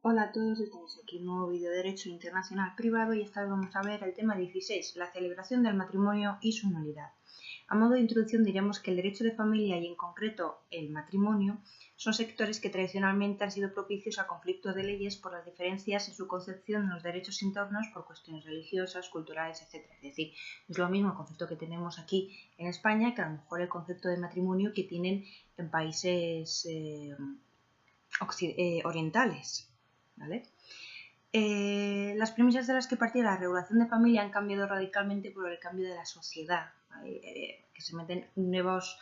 Hola a todos, estamos aquí en un nuevo vídeo de Derecho Internacional Privado y esta vez vamos a ver el tema 16, la celebración del matrimonio y su nulidad. A modo de introducción diremos que el derecho de familia y en concreto el matrimonio son sectores que tradicionalmente han sido propicios a conflictos de leyes por las diferencias en su concepción de los derechos internos por cuestiones religiosas, culturales, etc. Es decir, es lo mismo el concepto que tenemos aquí en España que a lo mejor el concepto de matrimonio que tienen en países orientales. ¿Vale? Las premisas de las que partía la regulación de familia han cambiado radicalmente por el cambio de la sociedad, que se meten nuevos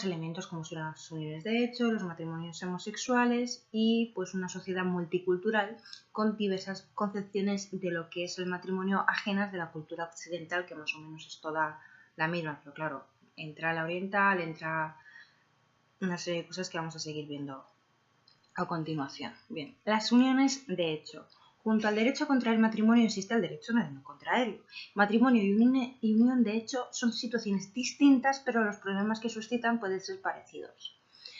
elementos como son las uniones de hecho, los matrimonios homosexuales y pues una sociedad multicultural con diversas concepciones de lo que es el matrimonio ajenas de la cultura occidental, que más o menos es toda la misma, pero claro, entra la oriental, entra una serie de cosas que vamos a seguir viendo a continuación. Bien, las uniones de hecho. Junto al derecho a contraer matrimonio existe el derecho de no contraerlo. Matrimonio y unión de hecho son situaciones distintas, pero los problemas que suscitan pueden ser parecidos.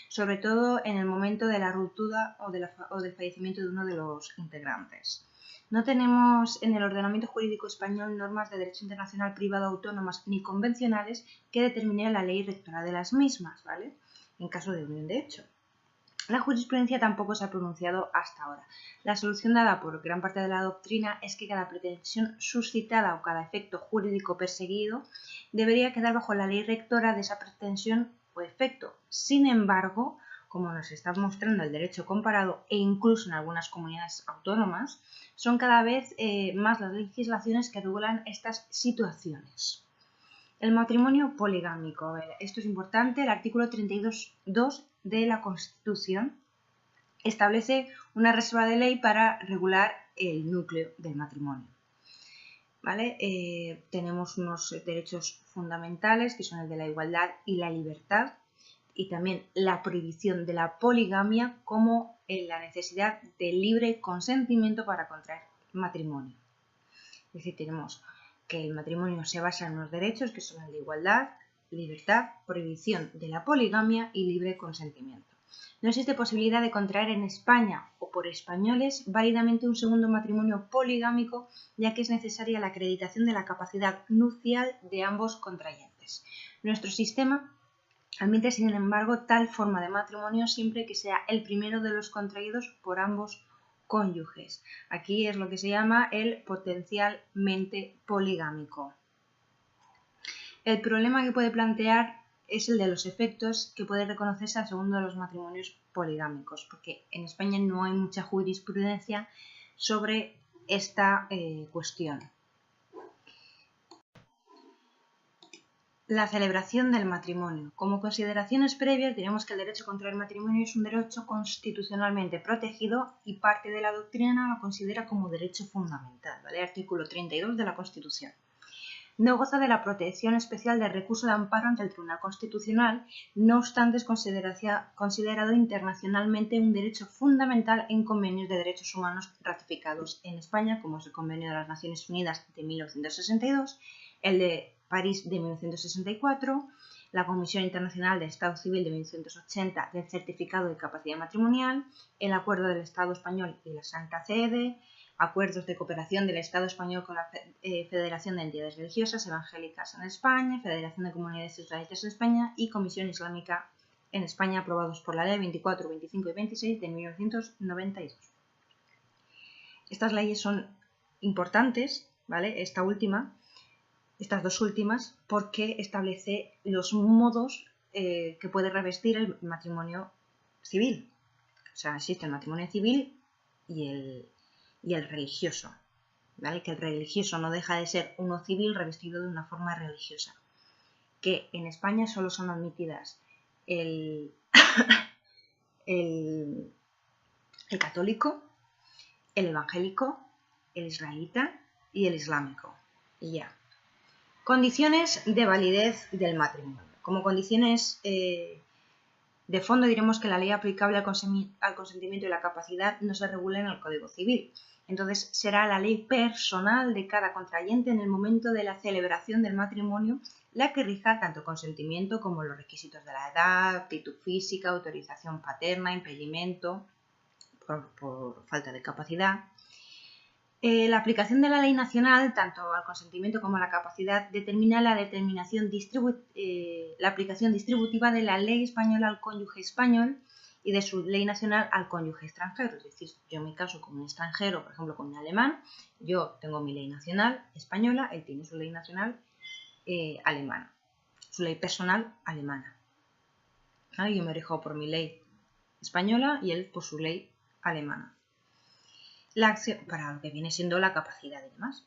Sobre todo en el momento de la ruptura o del fallecimiento de uno de los integrantes. No tenemos en el ordenamiento jurídico español normas de derecho internacional privado autónomas ni convencionales que determinen la ley rectora de las mismas, ¿vale? En caso de unión de hecho. La jurisprudencia tampoco se ha pronunciado hasta ahora. La solución dada por gran parte de la doctrina es que cada pretensión suscitada o cada efecto jurídico perseguido debería quedar bajo la ley rectora de esa pretensión o efecto. Sin embargo, como nos está mostrando el derecho comparado e incluso en algunas comunidades autónomas, son cada vez más las legislaciones que regulan estas situaciones. El matrimonio poligámico. A ver, esto es importante. El artículo 32.2 de la Constitución establece una reserva de ley para regular el núcleo del matrimonio. ¿Vale? Tenemos unos derechos fundamentales que son el de la igualdad y la libertad y también la prohibición de la poligamia como la necesidad de libre consentimiento para contraer matrimonio. Es decir, tenemos que el matrimonio se basa en unos derechos que son el de igualdad, libertad, prohibición de la poligamia y libre consentimiento. No existe posibilidad de contraer en España o por españoles válidamente un segundo matrimonio poligámico, ya que es necesaria la acreditación de la capacidad nupcial de ambos contrayentes. Nuestro sistema admite, sin embargo, tal forma de matrimonio siempre que sea el primero de los contraídos por ambos cónyuges. Aquí es lo que se llama el potencialmente poligámico. El problema que puede plantear es el de los efectos que puede reconocerse al segundo de los matrimonios poligámicos, porque en España no hay mucha jurisprudencia sobre esta cuestión. La celebración del matrimonio. Como consideraciones previas diremos que el derecho a contraer matrimonio es un derecho constitucionalmente protegido y parte de la doctrina lo considera como derecho fundamental, ¿vale? Artículo 32 de la Constitución. No goza de la protección especial del recurso de amparo ante el Tribunal Constitucional, no obstante es considerado internacionalmente un derecho fundamental en convenios de derechos humanos ratificados en España, como es el Convenio de las Naciones Unidas de 1962, el de París de 1964, la Comisión Internacional de Estado Civil de 1980 del Certificado de Capacidad Matrimonial, el Acuerdo del Estado Español y la Santa Sede, acuerdos de cooperación del Estado Español con la Federación de Entidades Religiosas Evangélicas en España, Federación de Comunidades Israelitas en España y Comisión Islámica en España, aprobados por la Ley 24, 25 y 26 de 1992. Estas leyes son importantes, ¿vale? Estas dos últimas, porque establece los modos que puede revestir el matrimonio civil. O sea, existe el matrimonio civil y el religioso, ¿vale? Que el religioso no deja de ser uno civil revestido de una forma religiosa. Que en España solo son admitidas el católico, el evangélico, el israelita y el islámico. Y ya. Condiciones de validez del matrimonio. Como condiciones de fondo diremos que la ley aplicable al consentimiento y la capacidad no se regula en el Código Civil. Entonces será la ley personal de cada contrayente en el momento de la celebración del matrimonio la que rija tanto consentimiento como los requisitos de la edad, aptitud física, autorización paterna, impedimento, por falta de capacidad. La aplicación de la ley nacional, tanto al consentimiento como a la capacidad, determina la aplicación distributiva de la ley española al cónyuge español y de su ley nacional al cónyuge extranjero. Es decir, yo me caso con un extranjero, por ejemplo con un alemán, yo tengo mi ley nacional española, él tiene su ley nacional alemana, su ley personal alemana. ¿Vale? Yo me rijo por mi ley española y él por su ley alemana. La acción, para lo que viene siendo la capacidad y demás.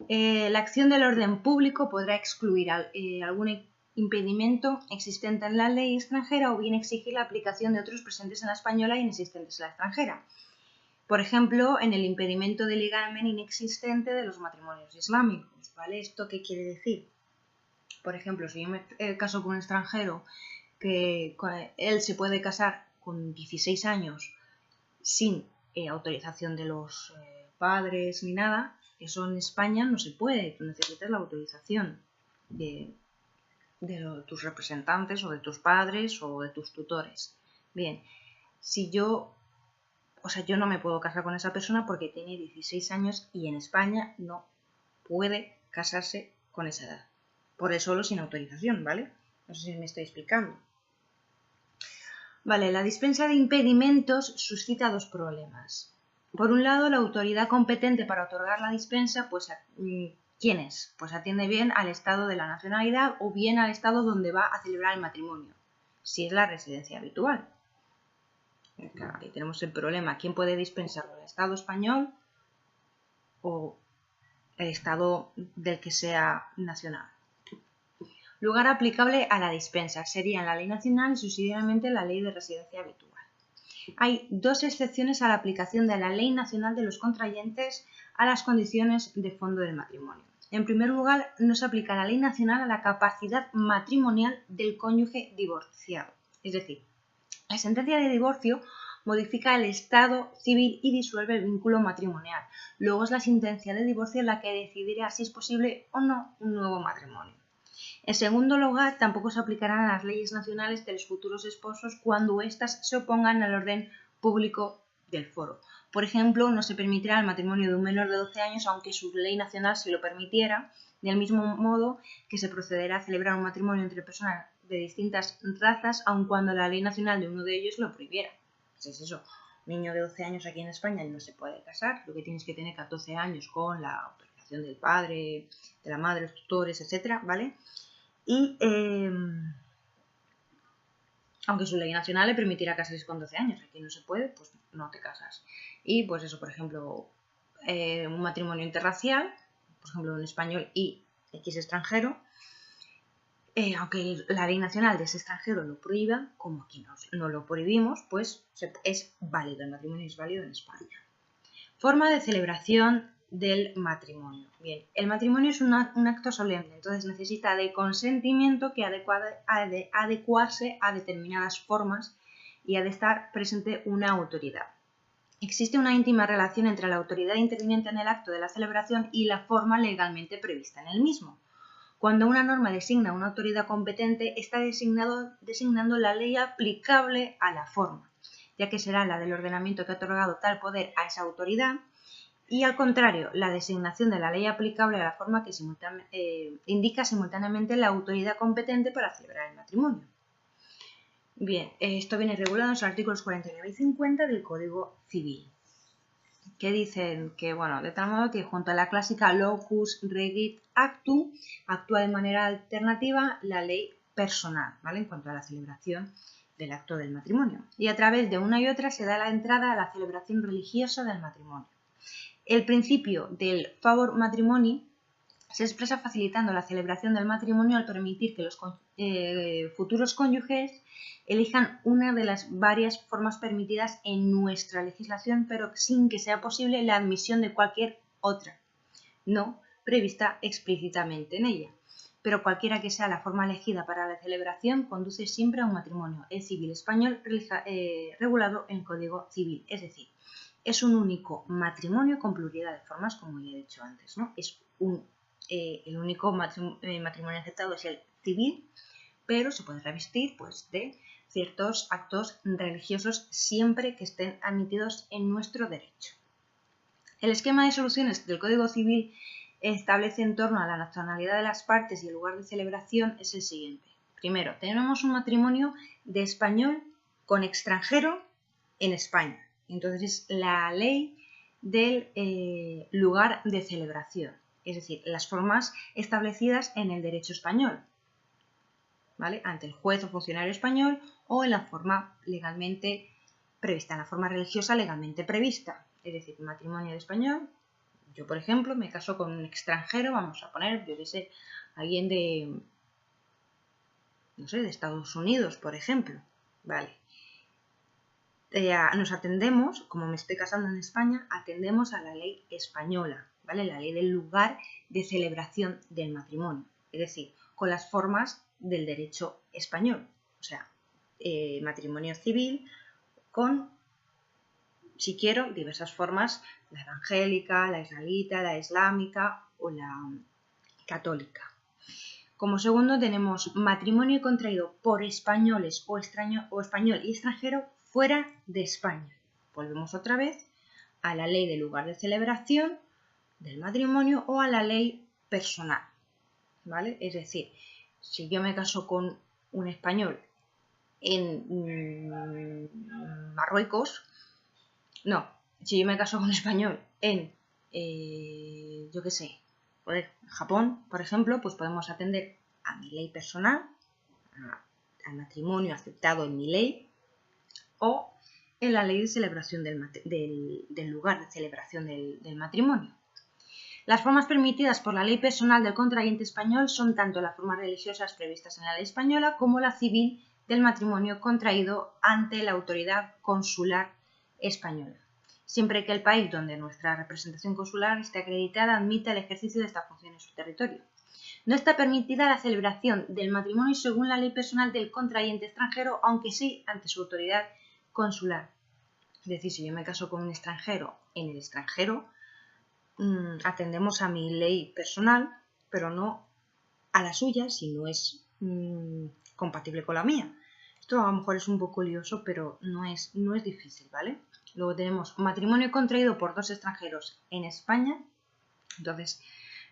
La acción del orden público podrá excluir algún impedimento existente en la ley extranjera o bien exigir la aplicación de otros presentes en la española e inexistentes en la extranjera. Por ejemplo, en el impedimento de ligamen inexistente de los matrimonios islámicos. ¿Vale? ¿Esto qué quiere decir? Por ejemplo, si yo me caso con un extranjero, que él se puede casar con 16 años sin autorización de los padres ni nada, eso en España no se puede, tú necesitas la autorización de tus representantes o de tus padres o de tus tutores. Bien, si yo no me puedo casar con esa persona porque tiene 16 años y en España no puede casarse con esa edad. Por eso solo sin autorización, ¿vale? No sé si me estoy explicando. Vale, la dispensa de impedimentos suscita dos problemas. Por un lado, la autoridad competente para otorgar la dispensa, pues, ¿quién es? Pues atiende bien al estado de la nacionalidad o bien al estado donde va a celebrar el matrimonio, si es la residencia habitual. Claro, ahí tenemos el problema. ¿Quién puede dispensarlo? ¿El Estado español o el estado del que sea nacional? Lugar aplicable a la dispensa serían la ley nacional y subsidiariamente la ley de residencia habitual. Hay dos excepciones a la aplicación de la ley nacional de los contrayentes a las condiciones de fondo del matrimonio. En primer lugar, no se aplica la ley nacional a la capacidad matrimonial del cónyuge divorciado. Es decir, la sentencia de divorcio modifica el estado civil y disuelve el vínculo matrimonial. Luego es la sentencia de divorcio la que decidirá si es posible o no un nuevo matrimonio. En segundo lugar, tampoco se aplicarán las leyes nacionales de los futuros esposos cuando éstas se opongan al orden público del foro. Por ejemplo, no se permitirá el matrimonio de un menor de 12 años aunque su ley nacional se lo permitiera, del mismo modo que se procederá a celebrar un matrimonio entre personas de distintas razas aun cuando la ley nacional de uno de ellos lo prohibiera. Pues es eso, un niño de 12 años aquí en España no se puede casar, lo que tienes que tener 14 años con la autorización del padre, de la madre, los tutores, etcétera, ¿vale? Y aunque su ley nacional le permitirá casarse con 12 años, aquí no se puede, pues no te casas. Y pues eso, por ejemplo, un matrimonio interracial, por ejemplo, un español y X extranjero, aunque la ley nacional de ese extranjero lo prohíba, como aquí no lo prohibimos, pues es válido, el matrimonio es válido en España. Forma de celebración del matrimonio. Bien, el matrimonio es un acto solemne, entonces necesita de consentimiento que ha de adecuarse a determinadas formas y ha de estar presente una autoridad. Existe una íntima relación entre la autoridad interviniente en el acto de la celebración y la forma legalmente prevista en el mismo. Cuando una norma designa una autoridad competente, está designando la ley aplicable a la forma, ya que será la del ordenamiento que ha otorgado tal poder a esa autoridad, y al contrario, la designación de la ley aplicable a la forma que indica simultáneamente la autoridad competente para celebrar el matrimonio. Bien, esto viene regulado en los artículos 49 y 50 del Código Civil, que dicen que, bueno, de tal modo que junto a la clásica locus regit actu, actúa de manera alternativa la ley personal, ¿vale? En cuanto a la celebración del acto del matrimonio. Y a través de una y otra se da la entrada a la celebración religiosa del matrimonio. El principio del favor matrimoni se expresa facilitando la celebración del matrimonio al permitir que los futuros cónyuges elijan una de las varias formas permitidas en nuestra legislación, pero sin que sea posible la admisión de cualquier otra, no prevista explícitamente en ella. Pero cualquiera que sea la forma elegida para la celebración conduce siempre a un matrimonio, el civil español regulado en el Código Civil, es decir, es un único matrimonio con pluralidad de formas, como ya he dicho antes, ¿no? Es el único matrimonio aceptado es el civil, pero se puede revestir pues, de ciertos actos religiosos siempre que estén admitidos en nuestro derecho. El esquema de soluciones del Código Civil establece en torno a la nacionalidad de las partes y el lugar de celebración es el siguiente. Primero, tenemos un matrimonio de español con extranjero en España. Entonces, la ley del lugar de celebración, es decir, las formas establecidas en el derecho español, ¿vale? Ante el juez o funcionario español o en la forma legalmente prevista, en la forma religiosa legalmente prevista. Es decir, matrimonio de español. Yo, por ejemplo, me caso con un extranjero, vamos a poner, yo qué sé, alguien de, no sé, de Estados Unidos, por ejemplo, ¿vale? Nos atendemos, como me estoy casando en España, atendemos a la ley española, ¿vale? La ley del lugar de celebración del matrimonio, es decir, con las formas del derecho español, o sea, matrimonio civil con, si quiero, diversas formas, la evangélica, la israelita, la islámica o la católica. Como segundo tenemos matrimonio contraído por españoles o español y extranjero fuera de España. Volvemos otra vez a la ley del lugar de celebración del matrimonio o a la ley personal, ¿vale? Es decir, si yo me caso con un español en Marruecos, no, si yo me caso con un español en, yo qué sé, Japón, por ejemplo, pues podemos atender a mi ley personal, al matrimonio aceptado en mi ley, o en la ley de celebración del lugar de celebración del matrimonio. Las formas permitidas por la ley personal del contrayente español son tanto las formas religiosas previstas en la ley española como la civil del matrimonio contraído ante la autoridad consular española, siempre que el país donde nuestra representación consular esté acreditada admita el ejercicio de esta función en su territorio. No está permitida la celebración del matrimonio según la ley personal del contrayente extranjero, aunque sí ante su autoridad consular. Es decir, si yo me caso con un extranjero en el extranjero, atendemos a mi ley personal, pero no a la suya si no es compatible con la mía. Esto a lo mejor es un poco lioso, pero no es difícil, ¿vale? Luego tenemos matrimonio contraído por dos extranjeros en España. Entonces,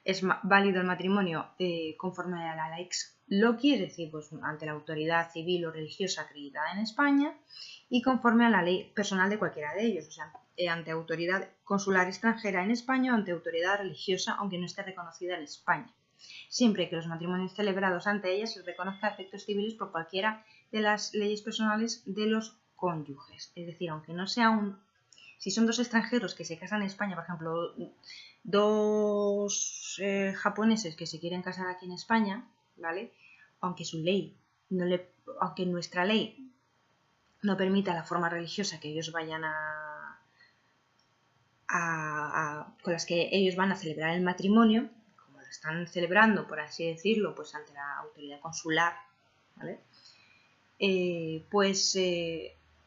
es válido el matrimonio conforme a la lex loci, es decir, pues, ante la autoridad civil o religiosa acreditada en España y conforme a la ley personal de cualquiera de ellos, o sea, ante autoridad consular extranjera en España o ante autoridad religiosa, aunque no esté reconocida en España, siempre que los matrimonios celebrados ante ella se reconozca efectos civiles por cualquiera de las leyes personales de los cónyuges. Es decir, aunque no sea si son dos extranjeros que se casan en España, por ejemplo, dos japoneses que se quieren casar aquí en España, ¿vale? Aunque su ley aunque nuestra ley no permita la forma religiosa que ellos vayan con las que ellos van a celebrar el matrimonio, como lo están celebrando, por así decirlo, pues ante la autoridad consular, ¿vale?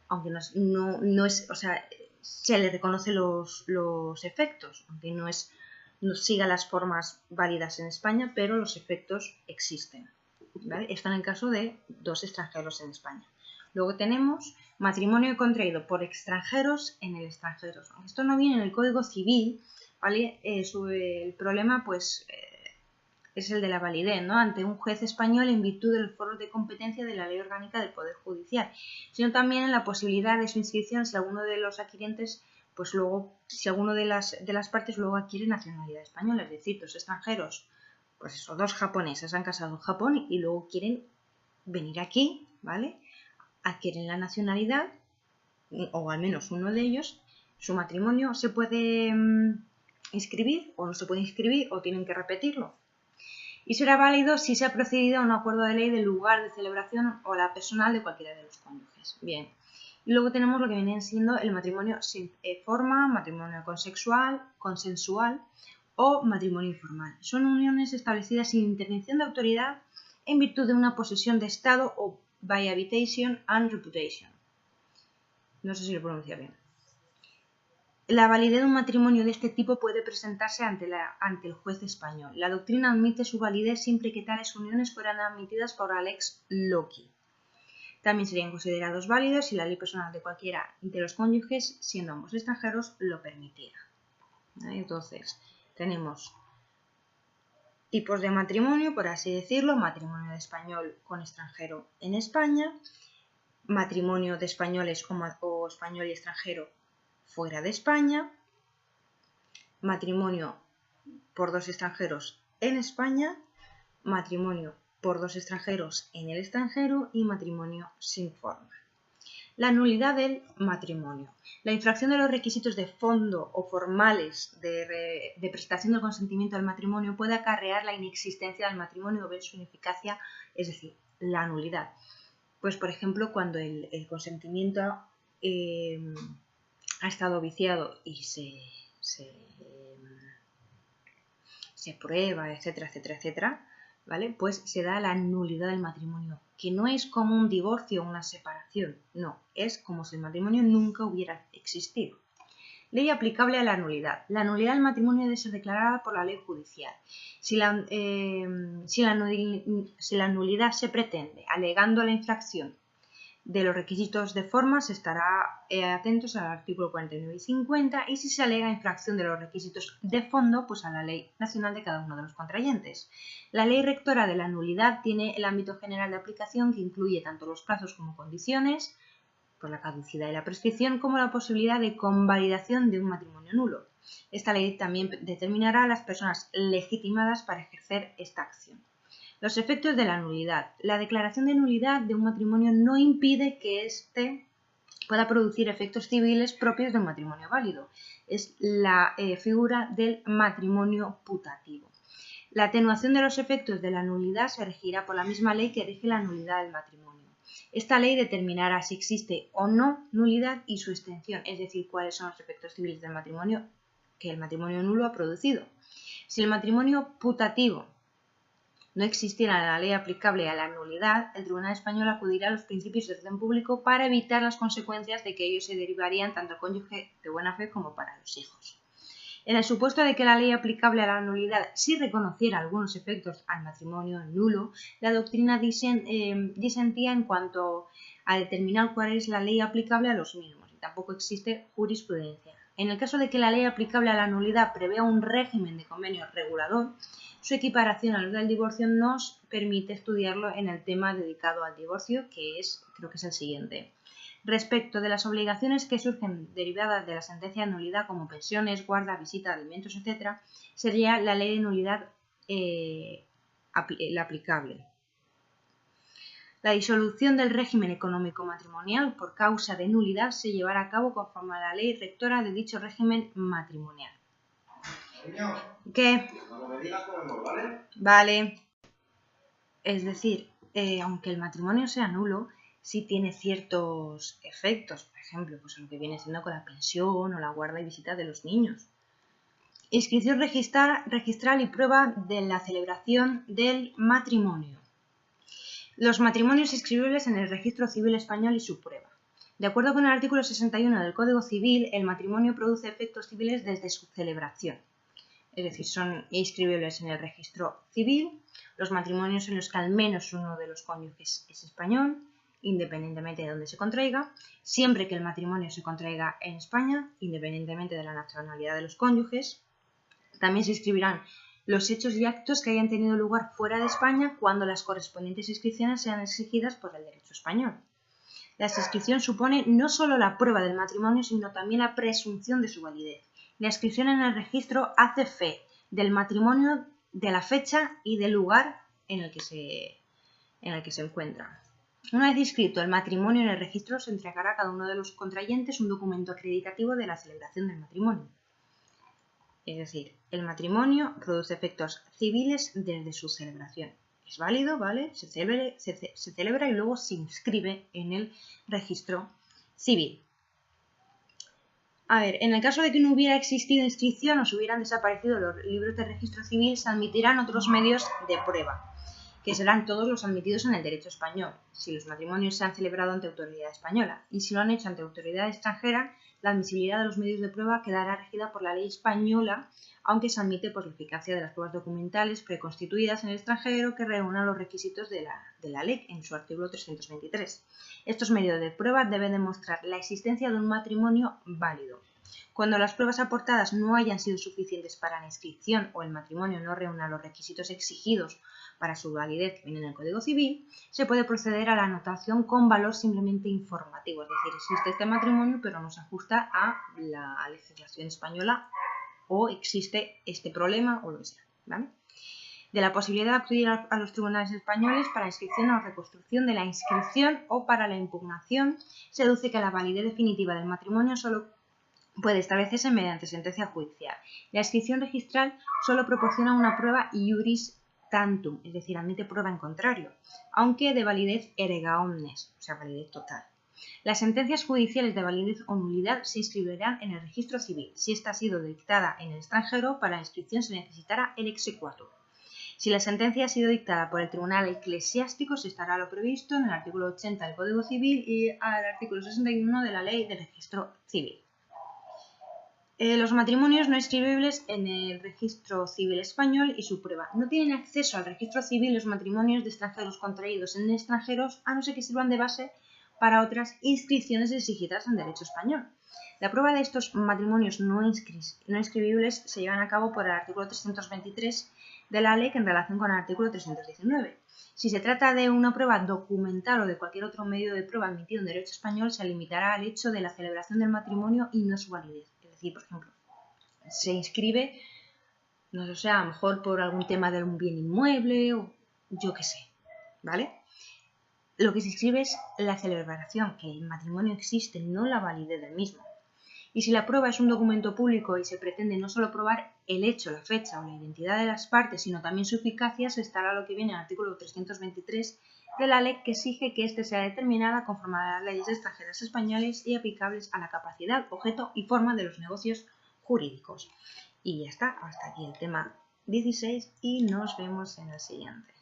Aunque no es, o sea, se le reconoce los efectos, aunque no siga las formas válidas en España, pero los efectos existen, ¿vale? Esto en el caso de dos extranjeros en España. Luego tenemos matrimonio contraído por extranjeros en el extranjero. Esto no viene en el Código Civil, ¿vale? El problema, pues, es el de la validez, ¿no? Ante un juez español en virtud del foro de competencia de la Ley Orgánica del Poder Judicial, sino también en la posibilidad de su inscripción si alguno de los adquirentes, pues luego, si alguno de las partes luego adquiere nacionalidad española, es decir, los extranjeros, pues eso, dos japoneses se han casado en Japón y luego quieren venir aquí, ¿vale? Adquieren la nacionalidad, o al menos uno de ellos, su matrimonio se puede inscribir o no se puede inscribir o tienen que repetirlo. Y será válido si se ha procedido a un acuerdo de ley del lugar de celebración o la personal de cualquiera de los cónyuges. Bien. Y luego tenemos lo que viene siendo el matrimonio sin forma, matrimonio consensual o matrimonio informal. Son uniones establecidas sin intervención de autoridad en virtud de una posesión de Estado o by habitation and reputation. No sé si lo pronuncio bien. La validez de un matrimonio de este tipo puede presentarse ante el juez español. La doctrina admite su validez siempre que tales uniones fueran admitidas por la lex loci. También serían considerados válidos si la ley personal de cualquiera de los cónyuges, siendo ambos extranjeros, lo permitiera. ¿Vale? Entonces, tenemos tipos de matrimonio, por así decirlo: matrimonio de español con extranjero en España, matrimonio de españoles o español y extranjero fuera de España, matrimonio por dos extranjeros en España, matrimonio por dos extranjeros en el extranjero y matrimonio sin forma. La nulidad del matrimonio. La infracción de los requisitos de fondo o formales de prestación del consentimiento al matrimonio puede acarrear la inexistencia del matrimonio o ver su ineficacia, es decir, la nulidad. Pues, por ejemplo, cuando el consentimiento ha estado viciado y se prueba, etcétera, etcétera, etcétera, ¿vale? Pues se da la nulidad del matrimonio, que no es como un divorcio o una separación, no, es como si el matrimonio nunca hubiera existido. Ley aplicable a la nulidad. La nulidad del matrimonio debe ser declarada por la ley judicial. Si la nulidad se pretende alegando la infracción de los requisitos de forma, se estará atentos al artículo 49 y 50, y si se alega infracción de los requisitos de fondo, pues a la ley nacional de cada uno de los contrayentes. La ley rectora de la nulidad tiene el ámbito general de aplicación, que incluye tanto los plazos como condiciones, por la caducidad y la prescripción, como la posibilidad de convalidación de un matrimonio nulo. Esta ley también determinará a las personas legitimadas para ejercer esta acción. Los efectos de la nulidad. La declaración de nulidad de un matrimonio no impide que éste pueda producir efectos civiles propios de un matrimonio válido. Es la figura del matrimonio putativo. La atenuación de los efectos de la nulidad se regirá por la misma ley que rige la nulidad del matrimonio. Esta ley determinará si existe o no nulidad y su extensión, es decir, cuáles son los efectos civiles del matrimonio que el matrimonio nulo ha producido. Si el matrimonio putativo no existiera la ley aplicable a la nulidad, el Tribunal Español acudirá a los principios de orden público para evitar las consecuencias de que ellos se derivarían tanto al cónyuge de buena fe como para los hijos. En el supuesto de que la ley aplicable a la nulidad sí reconociera algunos efectos al matrimonio nulo, la doctrina disentía en cuanto a determinar cuál es la ley aplicable a los mismos, y tampoco existe jurisprudencia. En el caso de que la ley aplicable a la nulidad prevea un régimen de convenio regulador, su equiparación a los del divorcio nos permite estudiarlo en el tema dedicado al divorcio, que creo que es el siguiente. Respecto de las obligaciones que surgen derivadas de la sentencia de nulidad, como pensiones, guarda, visita, alimentos, etc., sería la ley de nulidad la aplicable. La disolución del régimen económico matrimonial por causa de nulidad se llevará a cabo conforme a la ley rectora de dicho régimen matrimonial. ¿Qué? Cuando me digas comemos, ¿vale? Vale. Es decir, aunque el matrimonio sea nulo, sí tiene ciertos efectos, por ejemplo, pues lo que viene siendo con la pensión o la guarda y visita de los niños. Inscripción registral y prueba de la celebración del matrimonio. Los matrimonios inscribibles en el registro civil español y su prueba. De acuerdo con el artículo 61 del Código Civil, el matrimonio produce efectos civiles desde su celebración. Es decir, son inscribibles en el registro civil los matrimonios en los que al menos uno de los cónyuges es español, independientemente de dónde se contraiga, siempre que el matrimonio se contraiga en España, independientemente de la nacionalidad de los cónyuges. También se inscribirán los hechos y actos que hayan tenido lugar fuera de España cuando las correspondientes inscripciones sean exigidas por el derecho español. La inscripción supone no solo la prueba del matrimonio, sino también la presunción de su validez. La inscripción en el registro hace fe del matrimonio, de la fecha y del lugar en el que se encuentra. Una vez inscrito el matrimonio en el registro, se entregará a cada uno de los contrayentes un documento acreditativo de la celebración del matrimonio. Es decir, el matrimonio produce efectos civiles desde su celebración. Es válido, ¿vale? Se celebra y luego se inscribe en el registro civil. A ver, en el caso de que no hubiera existido inscripción o se hubieran desaparecido los libros de registro civil, se admitirán otros medios de prueba. que serán todos los admitidos en el derecho español, si los matrimonios se han celebrado ante autoridad española, y si lo han hecho ante autoridad extranjera, la admisibilidad de los medios de prueba quedará regida por la ley española, aunque se admite por la eficacia de las pruebas documentales preconstituidas en el extranjero que reúnan los requisitos de la ley en su artículo 323. Estos medios de prueba deben demostrar la existencia de un matrimonio válido. Cuando las pruebas aportadas no hayan sido suficientes para la inscripción o el matrimonio no reúna los requisitos exigidos para su validez que viene en el Código Civil, se puede proceder a la anotación con valor simplemente informativo, es decir, existe este matrimonio pero no se ajusta a la legislación española o existe este problema o lo que sea, ¿vale? De la posibilidad de acudir a los tribunales españoles para inscripción o reconstrucción de la inscripción o para la impugnación, se deduce que la validez definitiva del matrimonio solo puede establecerse mediante sentencia judicial. La inscripción registral solo proporciona una prueba iuris tantum, es decir, admite prueba en contrario, aunque de validez erga omnes, o sea, validez total. Las sentencias judiciales de validez o nulidad se inscribirán en el registro civil. Si esta ha sido dictada en el extranjero, para la inscripción se necesitará el exequatur. Si la sentencia ha sido dictada por el tribunal eclesiástico, se estará lo previsto en el artículo 80 del Código Civil y al artículo 61 de la Ley de Registro Civil. Los matrimonios no inscribibles en el registro civil español y su prueba. No tienen acceso al registro civil los matrimonios de extranjeros contraídos en extranjeros, a no ser que sirvan de base para otras inscripciones exigidas en derecho español. La prueba de estos matrimonios no inscribibles se llevan a cabo por el artículo 323 de la ley en relación con el artículo 319. Si se trata de una prueba documental o de cualquier otro medio de prueba admitido en derecho español, se limitará al hecho de la celebración del matrimonio y no su validez. Es decir, por ejemplo, se inscribe, no sé, a lo mejor por algún tema de un bien inmueble o yo qué sé, ¿vale? Lo que se inscribe es la celebración, que el matrimonio existe, no la validez del mismo. Y si la prueba es un documento público y se pretende no solo probar el hecho, la fecha o la identidad de las partes, sino también su eficacia, se estará lo que viene en el artículo 323 de la ley, que exige que éste sea determinada conforme a las leyes extranjeras españolas y aplicables a la capacidad, objeto y forma de los negocios jurídicos. Y ya está, hasta aquí el tema 16 y nos vemos en el siguiente.